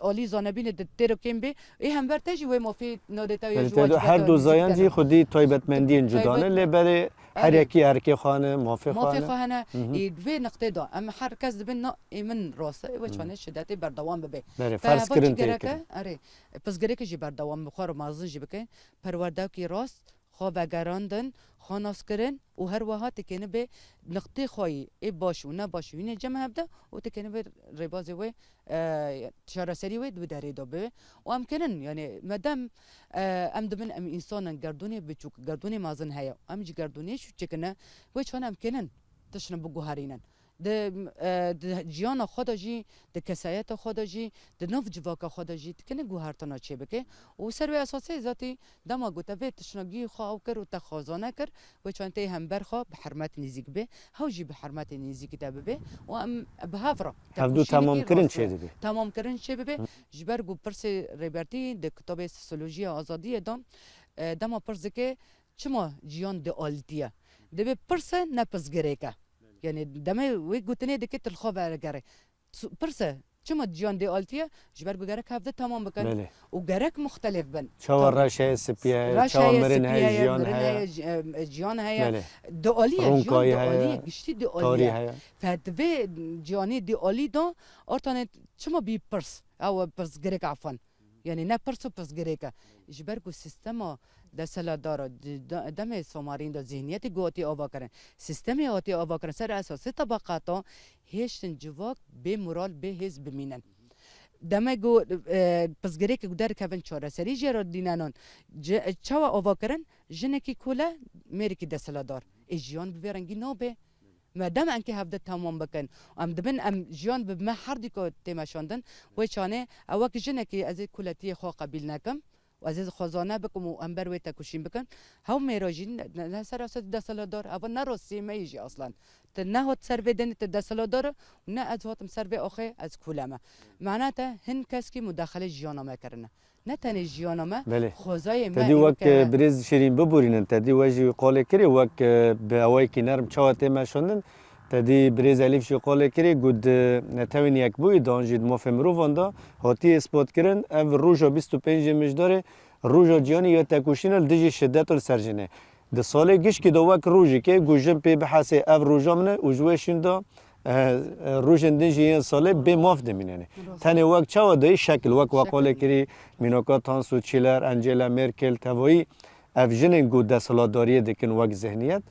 [SPEAKER 3] علی زانبین تیرو کم بی ای هم برتاجی و مافی نودتا یا
[SPEAKER 1] واجبات هر دو زایان جی خودی تایبتمندی جدانه لبره هر یکی هرکی خانه مافی
[SPEAKER 3] خانه ای وی نقطه دو اما هر کس دبن من راسته و چونه شدت بردوام ببه
[SPEAKER 1] فرض کردن تیکه
[SPEAKER 3] آره پس گره که جی بردوام بخور مازن جی بکن پرورده کی راست خواب گراندن خاناس کرن و هر وها تکنه به نقطه خواهی ای باش و نباش وینه جمع هبده و تکنه به ربازی و شارسری و دو داری دو به و امکنن یعنی مدام ام دمن ام انسان گردونه بچوک گردونه مازن هیا ام جی گردونه شو چکنه و چون امکنن تشنه بگوهارینن د جیان خدا جی د کسایت خدا جی د نوف جواک خدا جی تکنه گوهرتنا چه بکه و سر به اساسی ذاتی دما گوته به تشنگی خو کر و تخازانه کر و چون تی هم برخه به حرمت نزیک به هوجی به حرمت نزیک ده به و ام به هفرا
[SPEAKER 1] هفدو تمام کرن چه ده
[SPEAKER 3] تمام کرن چه به جبر گو پرس ریبرتی د کتاب سوسیولوژی آزادی دام دما پرس که چما جیان د آلتیه ده به پرس نپس گریکه يعني دمه ويقولتني دكت الخوف جري برسه شو جيان دي ألتيه جبر جرك هذا تمام بكن وجرك مختلف بن
[SPEAKER 1] شو الرشة سبيا شو مرن هاي
[SPEAKER 3] جيان هاي دولية جيان دولية قشتي دولية فهذا جياني دولية ده أرتني شو بي برس أو برس جرك عفوا يعني نا برسو برس جريكا جبر جو سيستما ده سلادارا دم سومارين ده ذهنيت گوتی آوا کرن سیستمی آتی آوا کرن سر اساس طبقاتا هیچن جواک به مورال به حزب بمینن دم گو پس گریک در کون چهار سری جرا دینانان چوا آوا کرن جنکی کوله میری کی ده سلادار اجیان ببرنگی نابه مادام انك هبدا تمام بكن ام دبن ام جيان بما حردكو تماشاندن وچانه اوك جنكي از كلتي خو قبيل نكم وعزيز خزانه بكم وانبر ويتا كوشين بكن هم ميراجين نسر اسد دسلادار ابا نروسي ما يجي اصلا تنهوت سرفي دن تدسلادار ونا ازوات مسرفي اخي از كلامه معناته هن كسكي مداخله جيانا ما كرنا نتنی جیانما خوزای ما
[SPEAKER 1] تدی وقت بریز شیرین ببورینن تدی وجی قاله کری وقت به اوای کی نرم چاته ماشوندن تدی بریز الیف شی قاله کری گود نتوین یک بوی دانجید مفهم رو وندا هاتی اثبات کردن او روزا 25 مجدار روزا جیانی یا تکوشینل دیجی شدت ال سرجنه د سال گیش کی دو وقت روزی که گوجم پی بحث او روزا منه اوجوشین دا روشن دنجی ساله به ماف دمینه تنه وقت چه ودای شکل وقت وقاله کری میناکا تانسو چیلر انجلا مرکل توایی افجنن گود دستلاداری دکن وقت ذهنیت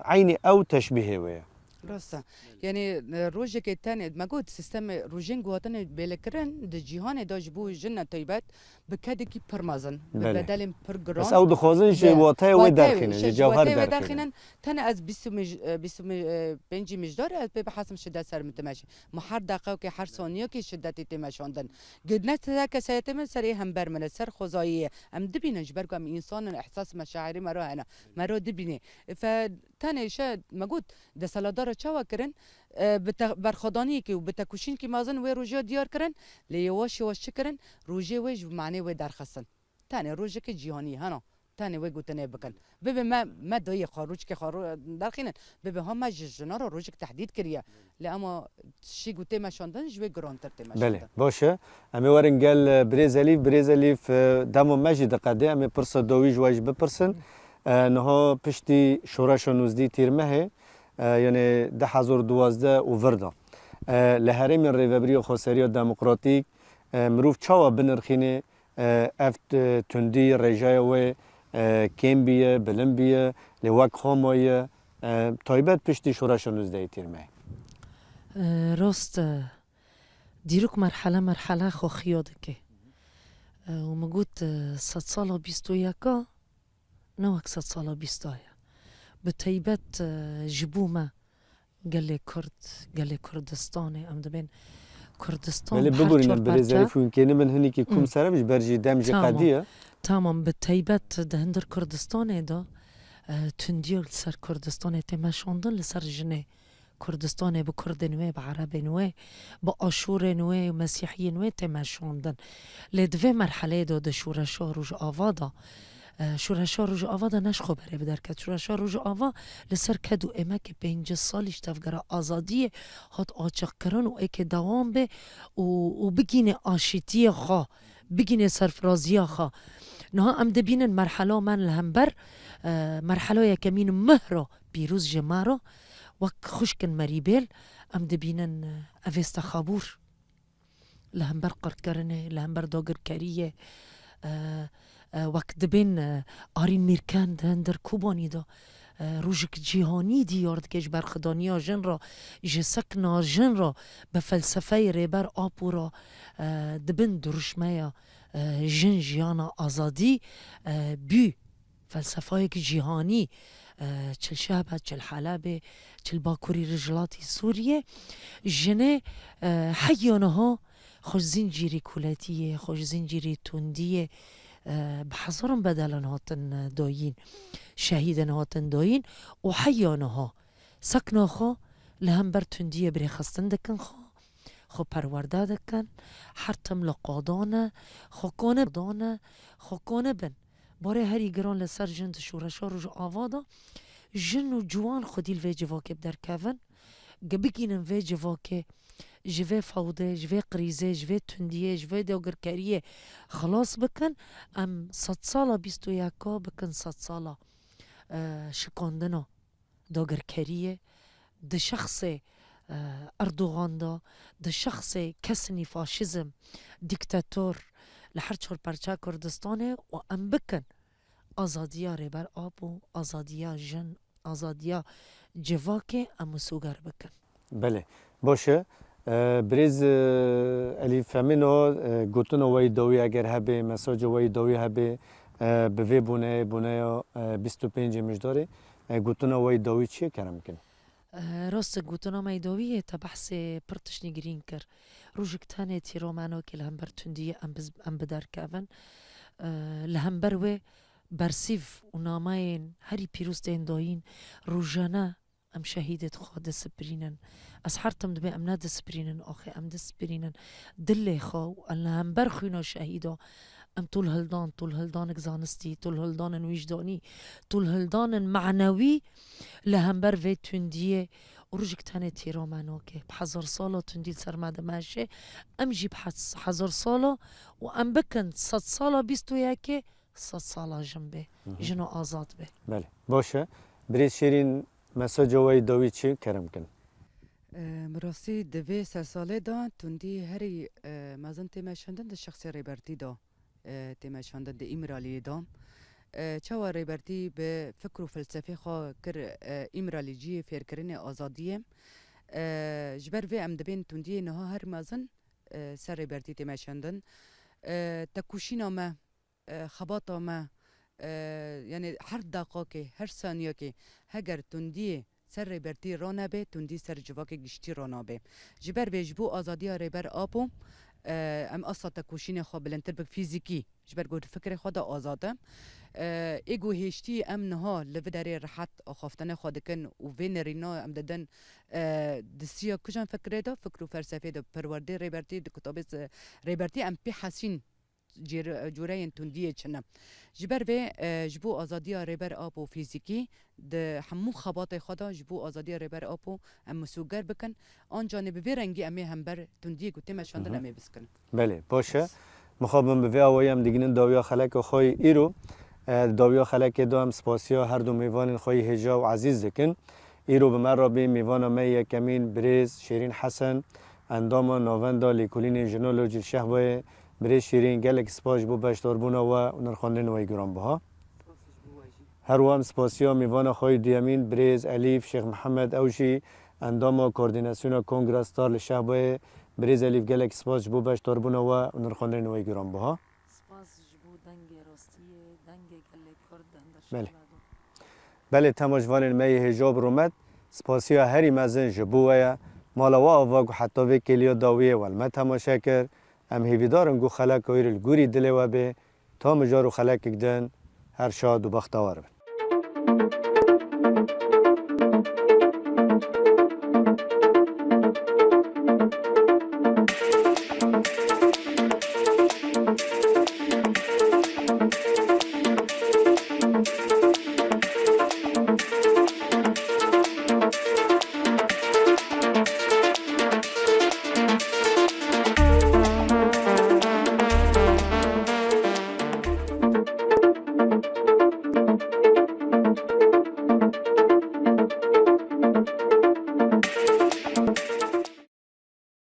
[SPEAKER 1] عین او تشبیه ویا
[SPEAKER 3] راستا يعني روجك الثاني ما قلت سيستم روجين قواتنا بلكرن د جهان داش بو جنة طيبات بكادكي برمازن
[SPEAKER 1] بله.
[SPEAKER 3] بدل برجران
[SPEAKER 1] بس او دخوازن جي واتای و درخینه جي جوهر درخینه
[SPEAKER 3] داخلن تنا از بيسو بنجي مجدار از بحسم شدة سر متماشي محر دقيقة كي حر ثانية كي شدة تماشاندن قد نتا كسيتم سري هم برمن سر خزاية ام دبينا جبركم ام انسان احساس مشاعري مرو انا مرو دبينه فتاني شاد ما قلت ده سلادار چاوا کرن برخدانی کی و بتکوشین کی مازن و روجا دیار کرن لیواش واش کرن روجه وج معنی و درخصن تاني روجه کی جهانی هنا تاني و گوتنه بکن ببه ما دای خاروج کی خارو درخینن ببه هم جنا رو روجک تحدید کریه لاما شی گوته مشاندن جو گرانتر تماشاندن
[SPEAKER 1] بله باشه امی ورن گل بريزالي في دامو مجد قده امی پرسه دوی جواج بپرسن نها پشتی شورش نوزدی تیرمه یعنی 2012 و وردا لهرم ریوبری و خسری دموکراتیک مروف چاوا بنرخینه افت تندی رجای و کمبیه بلمبیه لواک خامایه تایبت پشتی شورش نوزده تیرمه
[SPEAKER 2] راست دیروک مرحله خو خیاده که و مگوت 100 سالا 21 نوک 100 سالا 20 به طیبت جبومه گله کردستانه ام دبین کردستان
[SPEAKER 1] ولی بگورین بريزالي فون کنه من هنی که کم سره بش برجی دمج قدیه
[SPEAKER 2] تمام به طیبت ده هندر کردستانه دا تندیل سر کردستانه تماشاندن لسر جنه کردستانه به کرد نوه به عرب نوه به آشور نوه و مسیحی نوه تماشاندن لدوه مرحله دا شورشا روش آوادا شورشا روز آوا نشخو بره بدر کد شورشا روز آوا لسر کدو امک 5 سالش تفگره آزادی هات آچق کرن و اک دوام به و بگینه آشیتی خوا بگینه سرفرازی خوا نه ام دبینن مرحله من لهمبر مرحله یکمین مهرا پیروز جمارا وک خوشکن مریبل ام دبینن اوستا خابور لهمبر قرد کرنه لهمبر داگر کریه وقت دبین آرین میرکن هندر کوبانی دا روژک جهانی دیارد که برخدانی ها جن را جسکنا جن را به فلسفه ریبر آپو را دبین درشمه جن جیانا آزادی بی فلسفه که جهانی چل شهبه چل حلبه چل باکوری رجلاتی سوریه جنه حیانه ها خوش زنجیری کولتیه خوش زنجیری تندیه بحضرهم بدلن هاتن داين شهيدن هاتن داين وحيانها سكنا خو لهم برتندية بري خستن دكن خو پرورده دكن حرتم لقادانه خو كونه بن باره هری گران لسر جند شورشا روش آوادا جن و جوان خودی الوی جواکه بدر کون گبگینن وی جواکه جوه فوده جوه قریزه جوه تندیه جوه دوگرکریه خلاص بکن ام 100 سالا 21 بکن 100 سالا شکاندنا دوگرکریه ده شخص اردوغان دا ده شخص کسنی فاشیزم دیکتاتور لحر چور پرچه کردستانه و ام بکن آزادیا ریبر آبو آزادیا جن آزادیا جواکه ام سوگر بکن
[SPEAKER 1] بله باشه بريز اللي فهمينه قلتنا وي دوي اگر هبه مساج وي دوي هبه بوي بونه 25 مش داره قلتنا وي دوي چیه کرم کن
[SPEAKER 2] راست گوتنا میداویه تا بحث پرتش نگرین کر روژک تانه تیرو منو که لهم بر تندیه ام بدر کون لهم بروه برسیف و ناماین هری پیروز دین داین روژانه ام شهيدت خو دسبرينن از حرتم دبي ام نا دسبرينن اخي ام دسبرينن دلي خو الله هم برخينا شهيدا ام طول هلدان اگزانستي طول هلدان وجداني طول هلدان معنوي لهم بر في تنديه ورجك تاني تيرو منوكي بحزر صالة تندي سرمادة ماشي ام جيب حزر صالة وام بكن 100 صالة بيستو ياكي 100 صالة جنبي جنو آزاد به
[SPEAKER 1] بله باشه بريز شيرين مساج وي دوي چی کرم کن
[SPEAKER 3] مراسي دوی ساله دا تندی هری مازن تیمشاندن ده شخص ریبرتی دا تیمشاندن ده ایمرالی دا چاوا ریبرتی به فکر و فلسفه خوا کر ایمرالیجی فکرین آزادیه جبر و ام دبین تندی نها هر مازن سر ریبرتی تماشندن تکوشینا ما خباطا ما یعنی هر دقیقه هر ثانیه که هگر تندی سر ریبرتی رانا به تندی سر جواک گشتی رانا به جبر و جبو آزادی ریبر آپو ام اصلا تکوشین خو بلندتر به فیزیکی جبر گفت فکر خود آزاده ایگو هشتی ام نها لوداری راحت خوافتن خودکن و وینرینا ام دادن دسیا کجان فکر دا فکر و فلسفه دا پرورده ریبرتی د کتاب ریبرتی ام پی حسین جورای تندیه چنه جبر و جبو آزادی ریبر آپو فیزیکی د همو خبات خدا جبو آزادی ریبر آپو ام مسوگر بکن آن جانب وی رنگی امی هم بر تندیه گوته مشاندن امی بسکن
[SPEAKER 1] بله باشه مخابم به وی هم دیگه داویا خلک خوی ایرو داویا خلک دو هم سپاسیا هر دو میوان خوی هجا و عزیز دکن ایرو به من را به میوان می کمین بریز شیرین حسن اندام ناوندا لیکولین جنولوژی شهبای بریز شیرین گلک سپاش بو بشتار بونا و نرخاندن وی گرام بها هر وام سپاسیا میوان خوی دیامین بریز الیف شیخ محمد اوشی اندام کوردیناسیون کنگرس تار شهبای بریز الیف گلک سپاس بو بشتار بونا و نرخاندن وی گرام بها بله بله تماشوان می هجاب رومت سپاسیا هری مزن جبوه مالا و آواگ حتی وی کلیا داویه والمت تماشا کر ام هیویدارن گو خلق ویر الگوری دلی و به تا مجارو خلق کدن هر شاد و بختوار بن